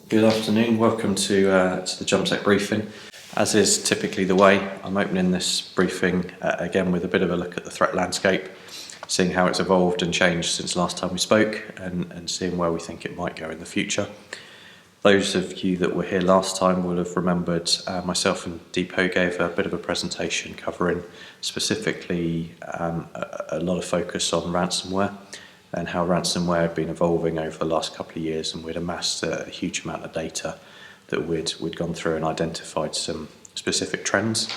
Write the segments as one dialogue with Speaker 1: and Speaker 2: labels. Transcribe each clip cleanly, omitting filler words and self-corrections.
Speaker 1: Good afternoon, welcome to the Jumpsec briefing. As is typically the way, I'm opening this briefing again with a bit of a look at the threat landscape, seeing how it's evolved and changed since last time we spoke and seeing where we think it might go in the future. Those of you that were here last time will have remembered myself and Deepo gave a bit of a presentation covering specifically a lot of focus on ransomware and how ransomware had been evolving over the last couple of years, and we'd amassed a huge amount of data that we'd gone through and identified some specific trends.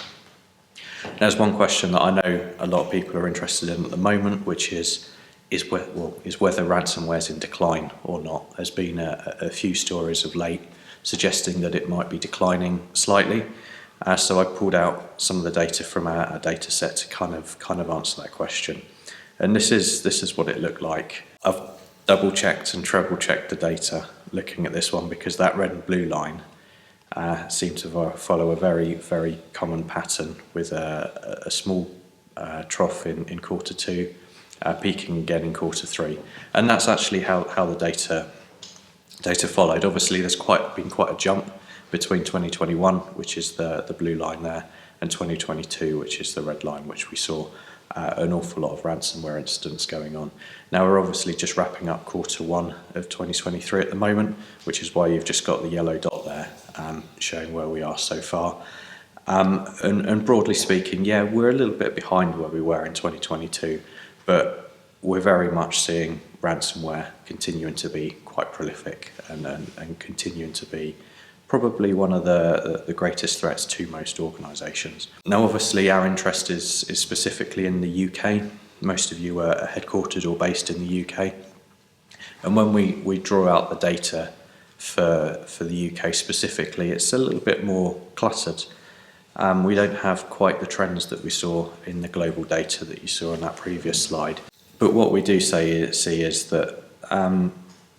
Speaker 1: There's one question that I know a lot of people are interested in at the moment, which is whether ransomware is in decline or not. There's been a few stories of late suggesting that it might be declining slightly. So I pulled out some of the data from our data set to kind of answer that question. And this is what it looked like. I've double checked and treble checked the data looking at this one, because that red and blue line seem to follow a very, very common pattern with a small trough in quarter two, peaking again in quarter three. And that's actually how the data followed. Obviously there's been quite a jump between 2021, which is the blue line there, and 2022, which is the red line, which we saw an awful lot of ransomware incidents going on. Now we're obviously just wrapping up quarter one of 2023 at the moment, which is why you've just got the yellow dot there showing where we are so far. And broadly speaking, yeah, we're a little bit behind where we were in 2022, but we're very much seeing ransomware continuing to be quite prolific and continuing to be probably one of the greatest threats to most organisations. Now obviously our interest is specifically in the UK. Most of you are headquartered or based in the UK. And when we draw out the data for the UK specifically, it's a little bit more cluttered. We don't have quite the trends that we saw in the global data that you saw on that previous slide. But what we do see is that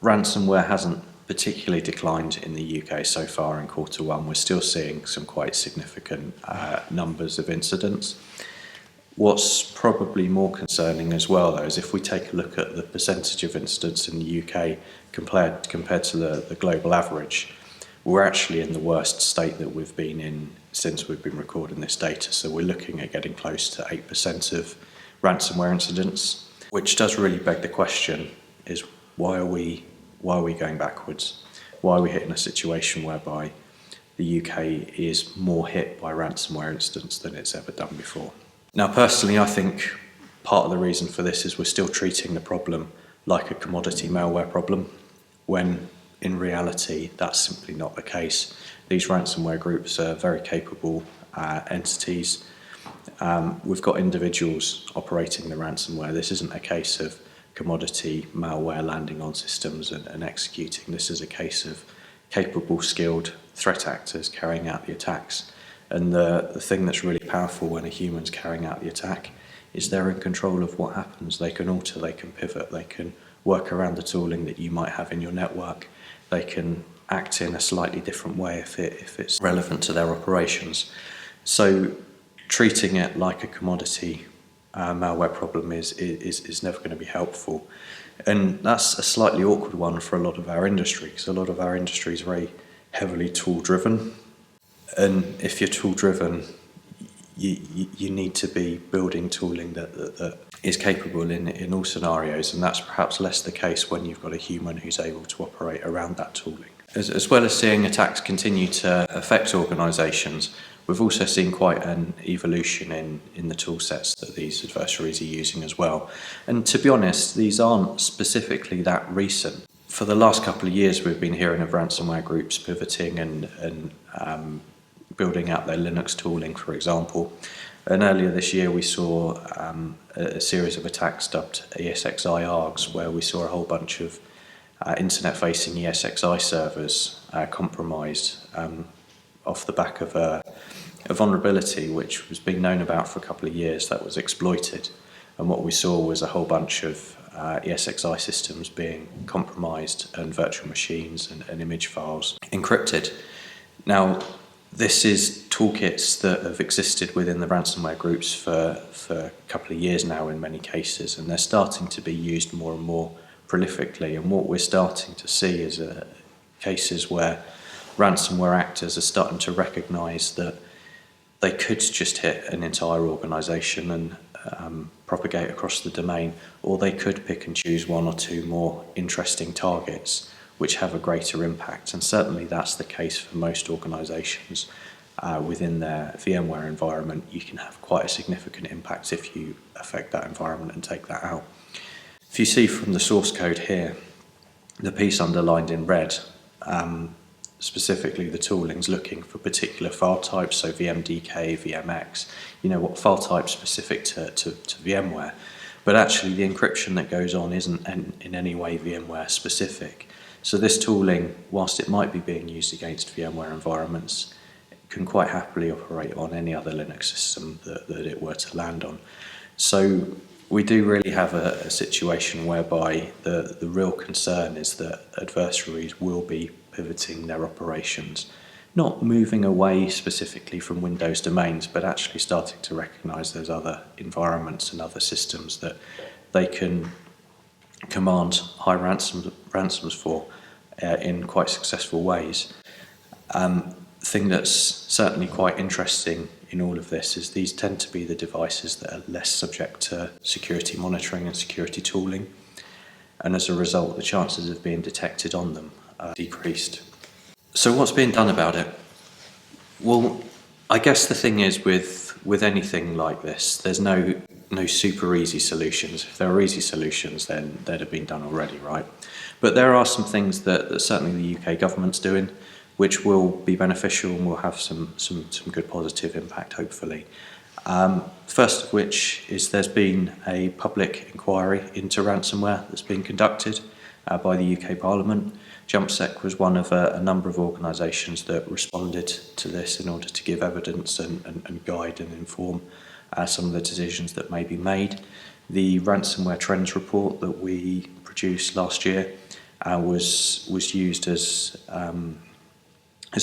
Speaker 1: ransomware hasn't particularly declined in the UK so far in quarter one. We're still seeing some quite significant numbers of incidents. What's probably more concerning as well, though, is if we take a look at the percentage of incidents in the UK compared to the global average, we're actually in the worst state that we've been in since we've been recording this data. So we're looking at getting close to 8% of ransomware incidents, which does really beg the question, is why are we going backwards? Why are we hitting a situation whereby the UK is more hit by ransomware incidents than it's ever done before? Now, personally, I think part of the reason for this is we're still treating the problem like a commodity malware problem, when in reality, that's simply not the case. These ransomware groups are very capable entities. We've got individuals operating the ransomware. This isn't a case of commodity malware landing on systems and executing. This is a case of capable, skilled threat actors carrying out the attacks. And the thing that's really powerful when a human's carrying out the attack is they're in control of what happens. They can alter, they can pivot, they can work around the tooling that you might have in your network. They can act in a slightly different way if it's relevant to their operations. So treating it like a commodity malware problem is never going to be helpful. And that's a slightly awkward one for a lot of our industry, because a lot of our industry is very heavily tool driven. And if you're tool driven, you need to be building tooling that is capable in all scenarios, and that's perhaps less the case when you've got a human who's able to operate around that tooling. As well as seeing attacks continue to affect organisations, we've also seen quite an evolution in the tool sets that these adversaries are using as well. And to be honest, these aren't specifically that recent. For the last couple of years, we've been hearing of ransomware groups pivoting and building out their Linux tooling, for example. And earlier this year, we saw a series of attacks dubbed ESXi ARGs, where we saw a whole bunch of internet-facing ESXi servers compromised off the back of a vulnerability which was being known about for a couple of years that was exploited. And what we saw was a whole bunch of ESXi systems being compromised and virtual machines and image files encrypted. Now, this is toolkits that have existed within the ransomware groups for a couple of years now in many cases, and they're starting to be used more and more prolifically. And what we're starting to see is cases where ransomware actors are starting to recognise that they could just hit an entire organisation and propagate across the domain, or they could pick and choose one or two more interesting targets which have a greater impact. And certainly that's the case for most organisations. Within their VMware environment, you can have quite a significant impact if you affect that environment and take that out. If you see from the source code here, the piece underlined in red, specifically the tooling's looking for particular file types, so VMDK, VMX, what file type specific to VMware. But actually the encryption that goes on isn't in any way VMware specific. So this tooling, whilst it might be being used against VMware environments, can quite happily operate on any other Linux system that it were to land on. So we do really have a situation whereby the real concern is that adversaries will be pivoting their operations, not moving away specifically from Windows domains, but actually starting to recognise there's other environments and other systems that they can command high ransoms for in quite successful ways. Thing that's certainly quite interesting in all of this is these tend to be the devices that are less subject to security monitoring and security tooling, and as a result the chances of being detected on them are decreased. So what's being done about it? Well, I guess the thing is with anything like this, there's no super easy solutions. If there are easy solutions, then they'd have been done already, right? But there are some things that certainly the UK government's doing, which will be beneficial and will have some good positive impact, hopefully. First of which is there's been a public inquiry into ransomware that's been conducted by the UK Parliament. Jumpsec was one of a number of organisations that responded to this in order to give evidence and guide and inform some of the decisions that may be made. The ransomware trends report that we produced last year was used as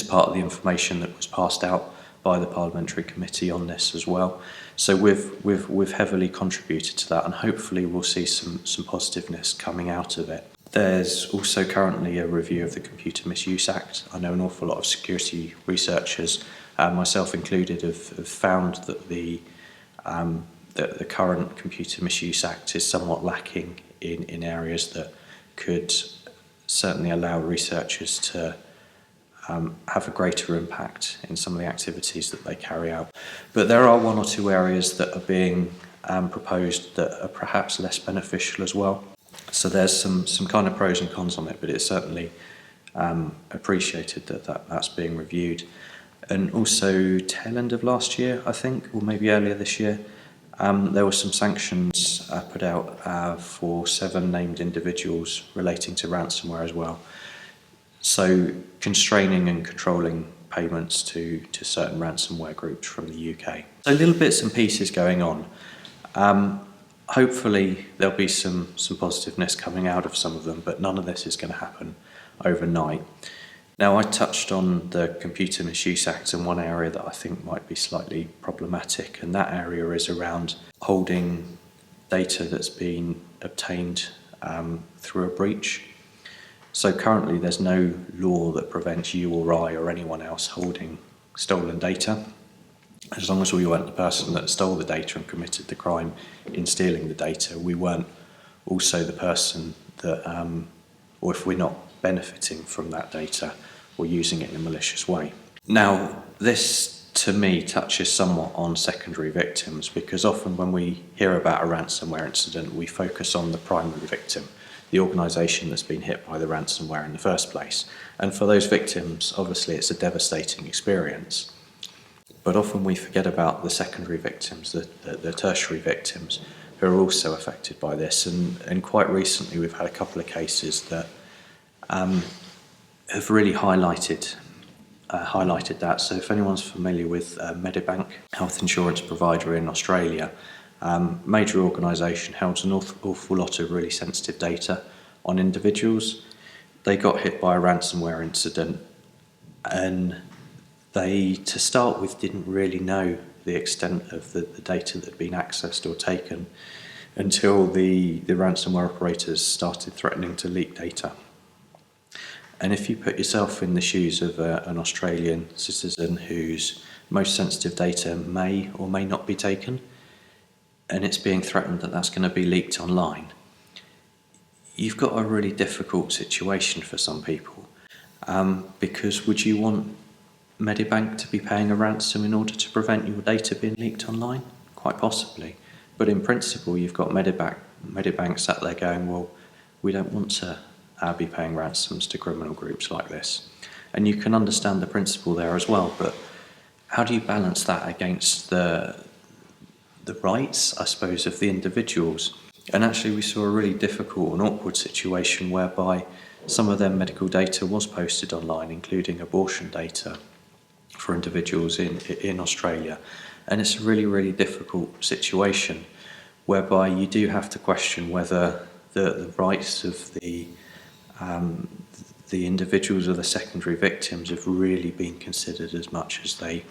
Speaker 1: part of the information that was passed out by the Parliamentary Committee on this as well. So we've heavily contributed to that, and hopefully we'll see some positiveness coming out of it. There's also currently a review of the Computer Misuse Act. I know an awful lot of security researchers, myself included, have found that the current Computer Misuse Act is somewhat lacking in areas that could certainly allow researchers to have a greater impact in some of the activities that they carry out. But there are one or two areas that are being proposed that are perhaps less beneficial as well. So there's some kind of pros and cons on it, but it's certainly appreciated that's being reviewed. And also tail end of last year, I think, or maybe earlier this year, there were some sanctions put out for 7 named individuals relating to ransomware as well. So constraining and controlling payments to certain ransomware groups from the UK. So little bits and pieces going on. Hopefully there'll be some positiveness coming out of some of them, but none of this is going to happen overnight. Now, I touched on the Computer Misuse Act and one area that I think might be slightly problematic, and that area is around holding data that's been obtained through a breach. So currently there's no law that prevents you or I or anyone else holding stolen data, as long as we weren't the person that stole the data and committed the crime in stealing the data. We weren't also the person that, or if we're not benefiting from that data or using it in a malicious way. Now, this to me touches somewhat on secondary victims, because often when we hear about a ransomware incident, we focus on the primary victim, the organisation that's been hit by the ransomware in the first place. And for those victims, obviously it's a devastating experience. But often we forget about the secondary victims, the tertiary victims, who are also affected by this. And quite recently we've had a couple of cases that have really highlighted that. So if anyone's familiar with Medibank, health insurance provider in Australia, major organisation, holds an awful lot of really sensitive data on individuals. They got hit by a ransomware incident, and they, to start with, didn't really know the extent of the data that had been accessed or taken until the ransomware operators started threatening to leak data. And if you put yourself in the shoes of an Australian citizen whose most sensitive data may or may not be taken, and it's being threatened that that's going to be leaked online, you've got a really difficult situation for some people. Because would you want Medibank to be paying a ransom in order to prevent your data being leaked online? Quite possibly. But in principle, you've got Medibank sat there going, well, we don't want to be paying ransoms to criminal groups like this. And you can understand the principle there as well, but how do you balance that against the rights, I suppose, of the individuals? And actually we saw a really difficult and awkward situation whereby some of their medical data was posted online, including abortion data for individuals in Australia. And it's a really, really difficult situation whereby you do have to question whether the rights of the individuals or the secondary victims have really been considered as much as they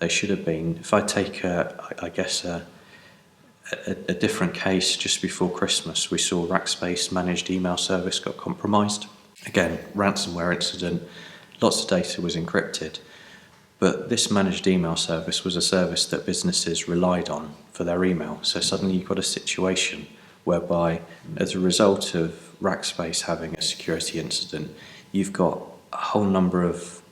Speaker 1: should have been. If I take, a different case just before Christmas, we saw Rackspace managed email service got compromised. Again, ransomware incident, lots of data was encrypted, but this managed email service was a service that businesses relied on for their email. So suddenly you've got a situation whereby, as a result of Rackspace having a security incident, you've got a whole number of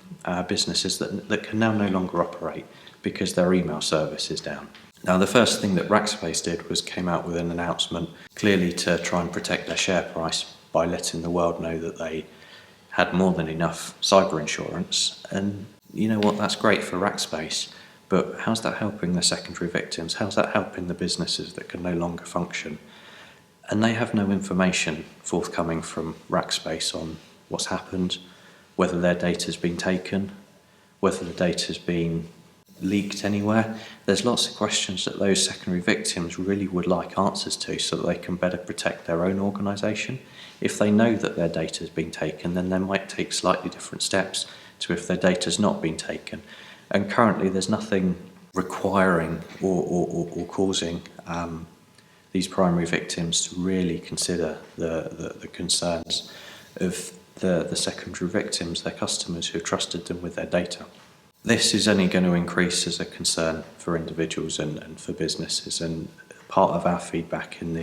Speaker 1: businesses that can now no longer operate because their email service is down. Now, the first thing that Rackspace did was came out with an announcement, clearly to try and protect their share price by letting the world know that they had more than enough cyber insurance. And you know what, that's great for Rackspace, but how's that helping the secondary victims? How's that helping the businesses that can no longer function? And they have no information forthcoming from Rackspace on what's happened, whether their data's been taken, whether the data's been leaked anywhere. There's lots of questions that those secondary victims really would like answers to so that they can better protect their own organisation. If they know that their data's been taken, then they might take slightly different steps to if their data's not been taken. And currently there's nothing requiring or causing these primary victims to really consider the concerns of the secondary victims, their customers who have trusted them with their data. This is only going to increase as a concern for individuals and for businesses, and part of our feedback in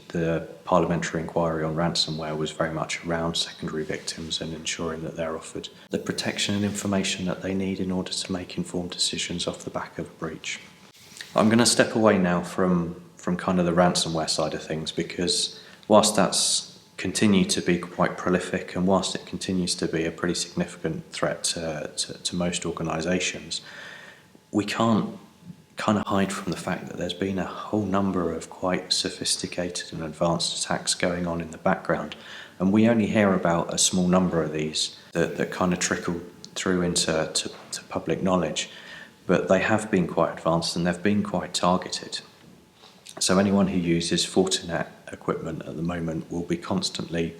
Speaker 1: the parliamentary inquiry on ransomware was very much around secondary victims and ensuring that they're offered the protection and information that they need in order to make informed decisions off the back of a breach. I'm going to step away now from kind of the ransomware side of things, because whilst that's continued to be quite prolific and whilst it continues to be a pretty significant threat to most organisations, we can't kind of hide from the fact that there's been a whole number of quite sophisticated and advanced attacks going on in the background, and we only hear about a small number of these that kind of trickle through into public knowledge, but they have been quite advanced and they've been quite targeted. So anyone who uses Fortinet equipment at the moment will be constantly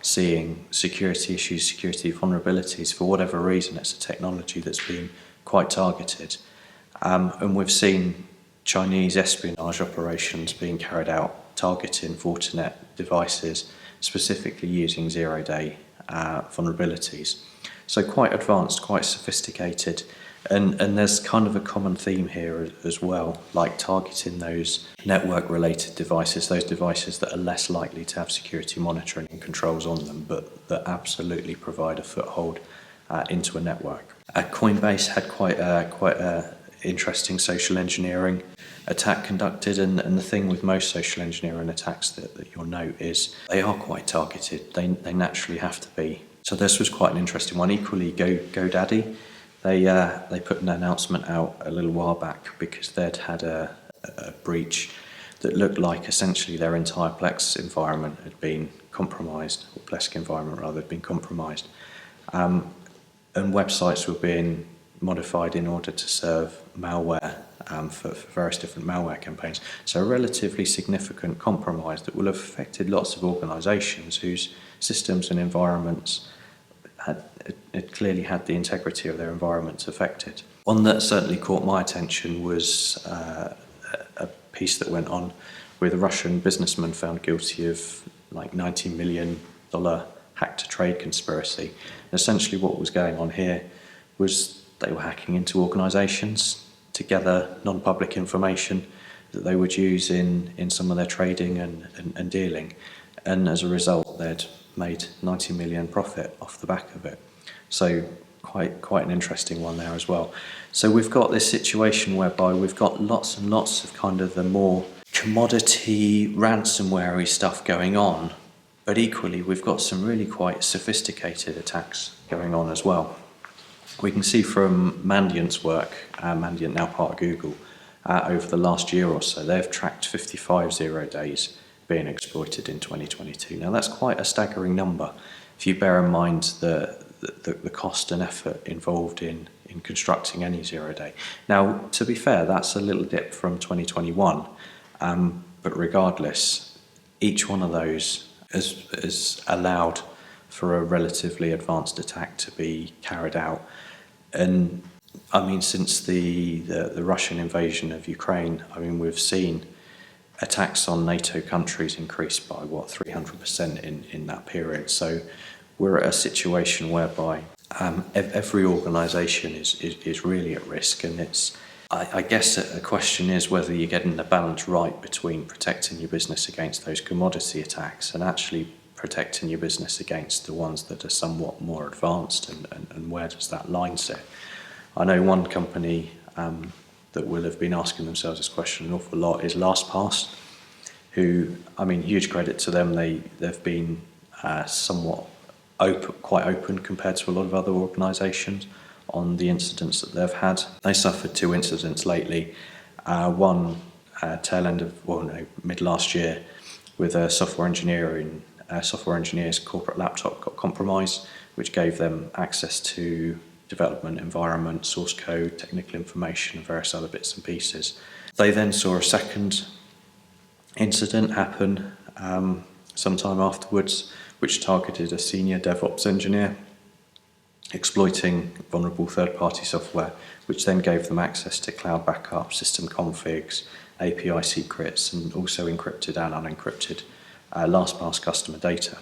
Speaker 1: seeing security issues, security vulnerabilities. For whatever reason, it's a technology that's been quite targeted. And we've seen Chinese espionage operations being carried out targeting Fortinet devices, specifically using zero-day vulnerabilities. So quite advanced, quite sophisticated. And there's kind of a common theme here as well, like targeting those network-related devices, those devices that are less likely to have security monitoring and controls on them, but that absolutely provide a foothold into a network. Coinbase had quite a interesting social engineering attack conducted, and the thing with most social engineering attacks that you'll note is they are quite targeted. They naturally have to be. So this was quite an interesting one. Equally, GoDaddy. They put an announcement out a little while back because they'd had a breach that looked like essentially their entire Plex environment had been compromised, or Plesk environment rather, had been compromised. And websites were being modified in order to serve malware for various different malware campaigns. So a relatively significant compromise that will have affected lots of organisations whose systems and environments it clearly had the integrity of their environments affected. One that certainly caught my attention was a piece that went on with a Russian businessman found guilty of like $90 million hack to trade conspiracy. And essentially what was going on here was they were hacking into organisations to gather non-public information that they would use in some of their trading and dealing. And as a result, they'd made 90 million profit off the back of it. So quite an interesting one there as well. So we've got this situation whereby we've got lots and lots of kind of the more commodity ransomware-y stuff going on, but equally we've got some really quite sophisticated attacks going on as well. We can see from Mandiant's work, Mandiant now part of Google, over the last year or so, they've tracked 55 0 days being exploited in 2022. Now that's quite a staggering number if you bear in mind the cost and effort involved in constructing any 0 day. Now, to be fair, that's a little dip from 2021, but regardless, each one of those has allowed for a relatively advanced attack to be carried out. And I mean, since the Russian invasion of Ukraine, I mean, we've seen attacks on NATO countries increase by 300% in that period. So we're at a situation whereby every organisation is really at risk, and it's I guess a question is whether you're getting the balance right between protecting your business against those commodity attacks and actually protecting your business against the ones that are somewhat more advanced, and where does that line sit? I know one company that will have been asking themselves this question an awful lot is LastPass, who, I mean, huge credit to them. They've been somewhat quite open compared to a lot of other organisations on the incidents that they've had. They suffered 2 incidents lately. One tail end of mid last year, with a software engineer's corporate laptop got compromised, which gave them access to development environment, source code, technical information, and various other bits and pieces. They then saw a second incident happen sometime afterwards, which targeted a senior DevOps engineer, exploiting vulnerable third-party software, which then gave them access to cloud backup, system configs, API secrets, and also encrypted and unencrypted LastPass customer data.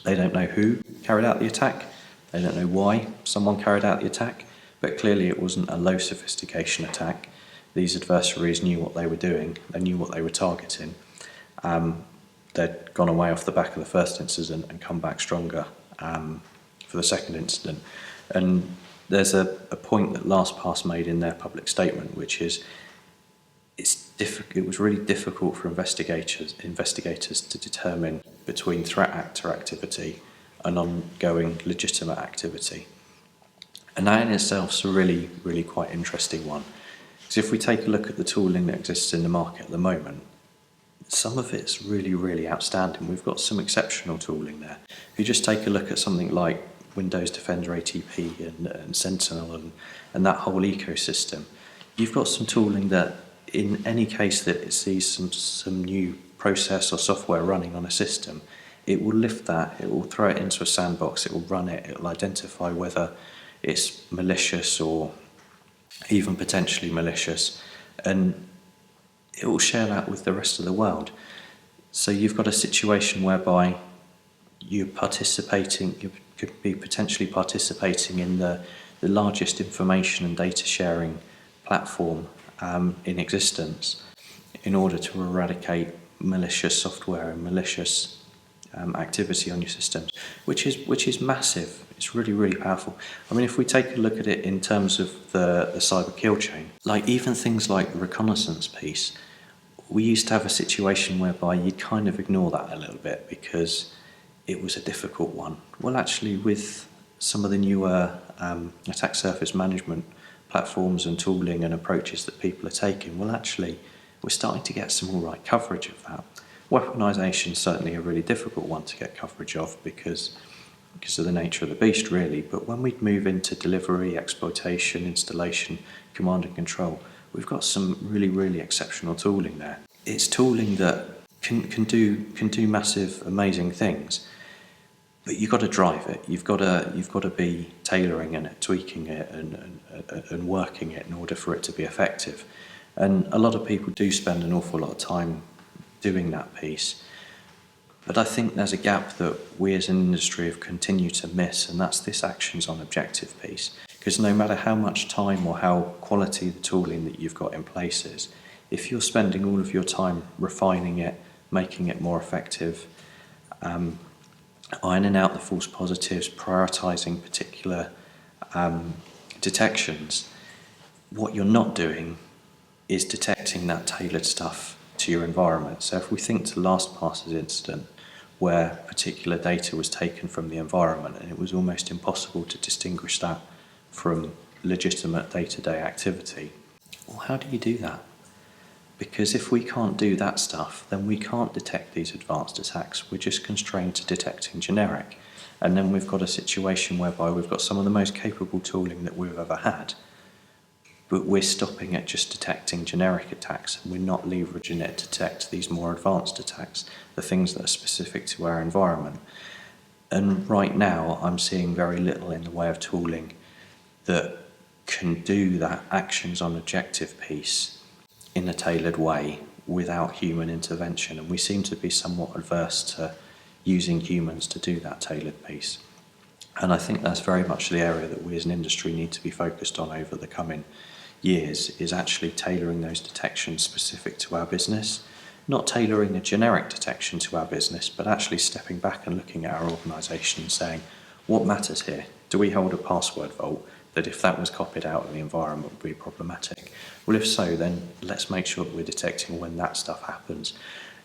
Speaker 1: They don't know who carried out the attack. They don't know why someone carried out the attack, but clearly it wasn't a low sophistication attack. These adversaries knew what they were doing. They knew what they were targeting. They'd gone away off the back of the first incident and come back stronger for the second incident. And there's a point that LastPass made in their public statement, which is it was really difficult for investigators to determine between threat actor activity and ongoing legitimate activity. And that in itself is a really, really quite interesting one. Because if we take a look at the tooling that exists in the market at the moment, some of it's really, really outstanding. We've got some exceptional tooling there. If you just take a look at something like Windows Defender ATP and Sentinel and that whole ecosystem, you've got some tooling that, in any case that it sees some new process or software running on a system, it will lift that, it will throw it into a sandbox, it will run it, it will identify whether it's malicious or even potentially malicious, and it will share that with the rest of the world. So you've got a situation whereby you could be potentially participating in the largest information and data sharing platform in existence in order to eradicate malicious software and malicious activity on your systems, which is massive. It's really, really powerful. I mean, if we take a look at it in terms of the cyber kill chain, like even things like the reconnaissance piece, we used to have a situation whereby you'd kind of ignore that a little bit because it was a difficult one. Well, actually, with some of the newer attack surface management platforms and tooling and approaches that people are taking, well, actually, we're starting to get some all right coverage of that. Weaponisation is certainly a really difficult one to get coverage of because of the nature of the beast, really. But when we move into delivery, exploitation, installation, command and control, we've got some really, really exceptional tooling there. It's tooling that can do massive, amazing things, but you've got to drive it. You've got to be tailoring it, tweaking it, and working it in order for it to be effective. And a lot of people do spend an awful lot of time doing that piece. But I think there's a gap that we as an industry have continued to miss, and that's this actions on objective piece. Because no matter how much time or how quality the tooling that you've got in place is, if you're spending all of your time refining it, making it more effective, ironing out the false positives, prioritising particular detections, what you're not doing is detecting that tailored stuff to your environment. So if we think to LastPass's incident, where particular data was taken from the environment and it was almost impossible to distinguish that from legitimate day-to-day activity, well, how do you do that? Because if we can't do that stuff, then we can't detect these advanced attacks. We're just constrained to detecting generic. And then we've got a situation whereby we've got some of the most capable tooling that we've ever had, but we're stopping at just detecting generic attacks, and we're not leveraging it to detect these more advanced attacks, the things that are specific to our environment. And right now, I'm seeing very little in the way of tooling that can do that actions on objective piece in a tailored way without human intervention. And we seem to be somewhat adverse to using humans to do that tailored piece. And I think that's very much the area that we as an industry need to be focused on over the coming years, is actually tailoring those detections specific to our business, not tailoring a generic detection to our business, but actually stepping back and looking at our organisation and saying, what matters here? Do we hold a password vault that if that was copied out of the environment would be problematic? Well, if so, then let's make sure that we're detecting when that stuff happens.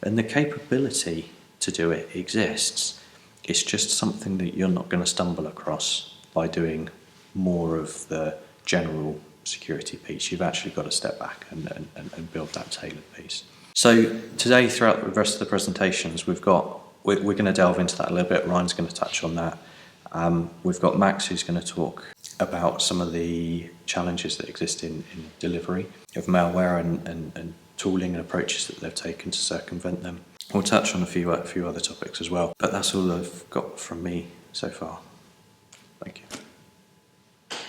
Speaker 1: And the capability to do it exists. It's just something that you're not going to stumble across by doing more of the general security piece. You've actually got to step back and build that tailored piece. So today, throughout the rest of the presentations, we're going to delve into that a little bit. Ryan's going to touch on that. We've got Max, who's going to talk about some of the challenges that exist in delivery of malware and tooling and approaches that they've taken to circumvent them. We'll touch on a few other topics as well, but that's all I've got from me so far. Thank you.